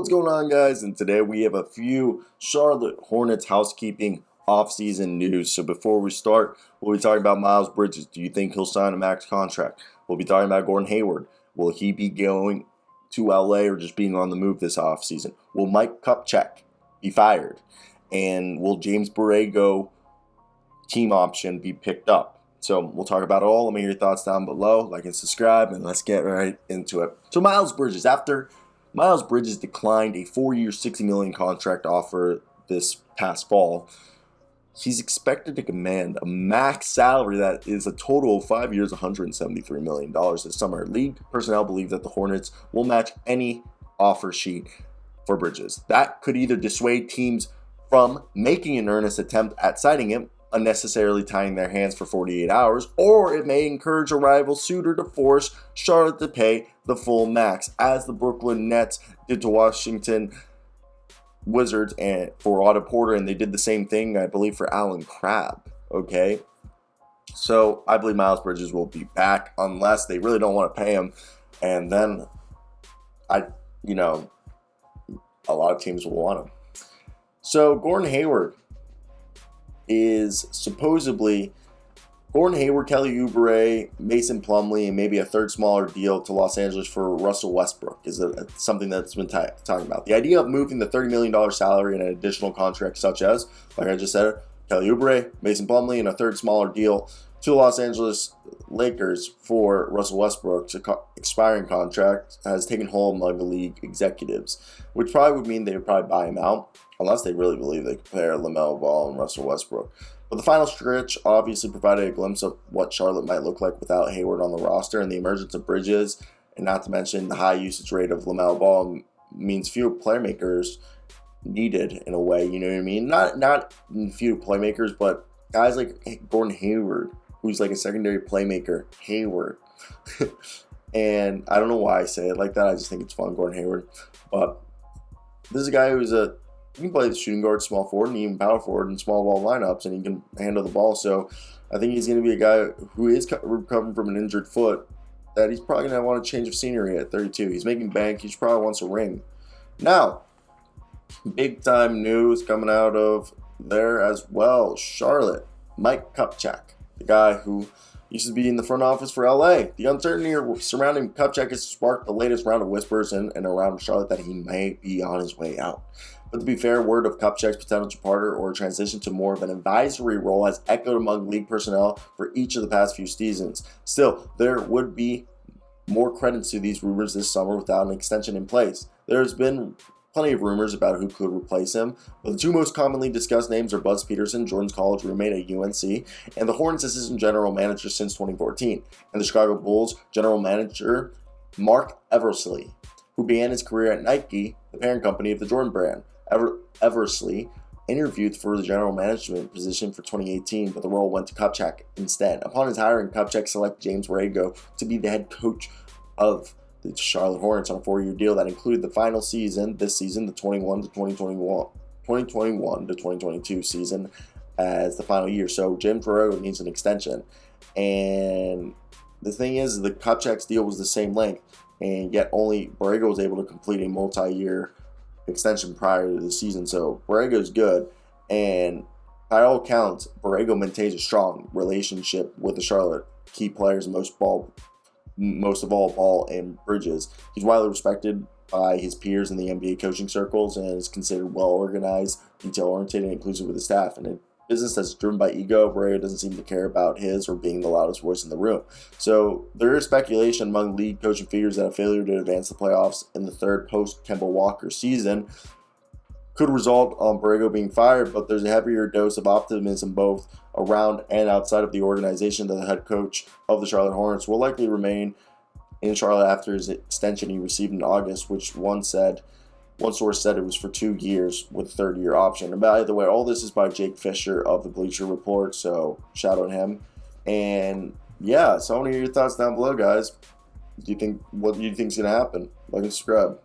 What's going on, guys? And today we have a few Charlotte Hornets housekeeping offseason news. So before we start, we'll be talking about Miles Bridges. Do you think he'll sign a max contract? We'll be talking about Gordon Hayward. Will he be going to LA or just being on the move this offseason? Will Mike Kupchak be fired? And will James Borrego team option be picked up? So we'll talk about it all. Let me hear your thoughts down below. Like and subscribe, and let's get right into it. So Miles Bridges, after Miles Bridges declined a 4-year, $60 million contract offer this past fall, he's expected to command a max salary that is a total of 5 years, $173 million this summer. League personnel believe that the Hornets will match any offer sheet for Bridges. That could either dissuade teams from making an earnest attempt at signing him, unnecessarily tying their hands for 48 hours, or it may encourage a rival suitor to force Charlotte to pay the full max, as the Brooklyn Nets did to Washington Wizards and for Otto Porter, and they did the same thing, I believe, for Allen Crabbe. Okay, so I believe Miles Bridges will be back unless they really don't want to pay him, and then a lot of teams will want him. So Gordon Hayward is supposedly Kelly Oubre, Mason Plumlee, and maybe a third smaller deal to Los Angeles for Russell Westbrook is something that's been talking about. The idea of moving the $30 million salary and an additional contract such as, like I just said, Kelly Oubre, Mason Plumlee, and a third smaller deal to the Los Angeles Lakers for Russell Westbrook's expiring contract has taken hold among the league executives, which probably would mean they would probably buy him out, unless they really believe they could pair LaMelo Ball and Russell Westbrook. But the final stretch obviously provided a glimpse of what Charlotte might look like without Hayward on the roster, and the emergence of Bridges, and not to mention the high usage rate of LaMelo Ball, means fewer playmakers needed in a way, you know what I mean? Not few playmakers, but guys like Gordon Hayward, who's like a secondary playmaker, Hayward. And I don't know why I say it like that. I just think it's fun, Gordon Hayward. But this is a guy who's he can play the shooting guard, small forward, and even power forward in small ball lineups, and he can handle the ball. So I think he's going to be a guy who is recovering from an injured foot that he's probably going to want a change of scenery at 32. He's making bank. He probably wants a ring. Now, big time news coming out of there as well. Charlotte, Mike Kupchak, the guy who used to be in the front office for LA. The uncertainty surrounding Kupchak has sparked the latest round of whispers in and around Charlotte that he may be on his way out. But to be fair, word of Kupchak's potential departure or transition to more of an advisory role has echoed among league personnel for each of the past few seasons. Still, there would be more credence to these rumors this summer without an extension in place. There's been plenty of rumors about who could replace him, but the two most commonly discussed names are Buzz Peterson, Jordan's college roommate at UNC, and the Hornets assistant general manager since 2014, and the Chicago Bulls general manager Mark Eversley, who began his career at Nike, the parent company of the Jordan brand. Eversley interviewed for the general management position for 2018, but the role went to Kupchak instead. Upon his hiring, Kupchak selected James Borrego to be the head coach of the Charlotte Hornets on a 4-year deal that included the final season, this season, the 2021 to 2022 season, as the final year. So James Borrego needs an extension. And the thing is, the Kupchak's deal was the same length, and yet only Borrego was able to complete a multi-year extension prior to the season. So Borrego's good, and by all accounts, Borrego maintains a strong relationship with the Charlotte key players, most of all Ball and Bridges. He's widely respected by his peers in the NBA coaching circles and is considered well organized, detail-oriented, and inclusive with the staff. And in business that's driven by ego, Borrego doesn't seem to care about his or being the loudest voice in the room. So there is speculation among league coaching figures that a failure to advance the playoffs in the third post-Kemba Walker season could result on Borrego being fired, but there's a heavier dose of optimism both around and outside of the organization that the head coach of the Charlotte Hornets will likely remain in Charlotte after his extension he received in August, which one source said it was for 2 years with a third-year option. And by the way, all this is by Jake Fischer of the Bleacher Report, so shout out him. And yeah, so I want to hear your thoughts down below, guys. What do you think is going to happen? Like and subscribe.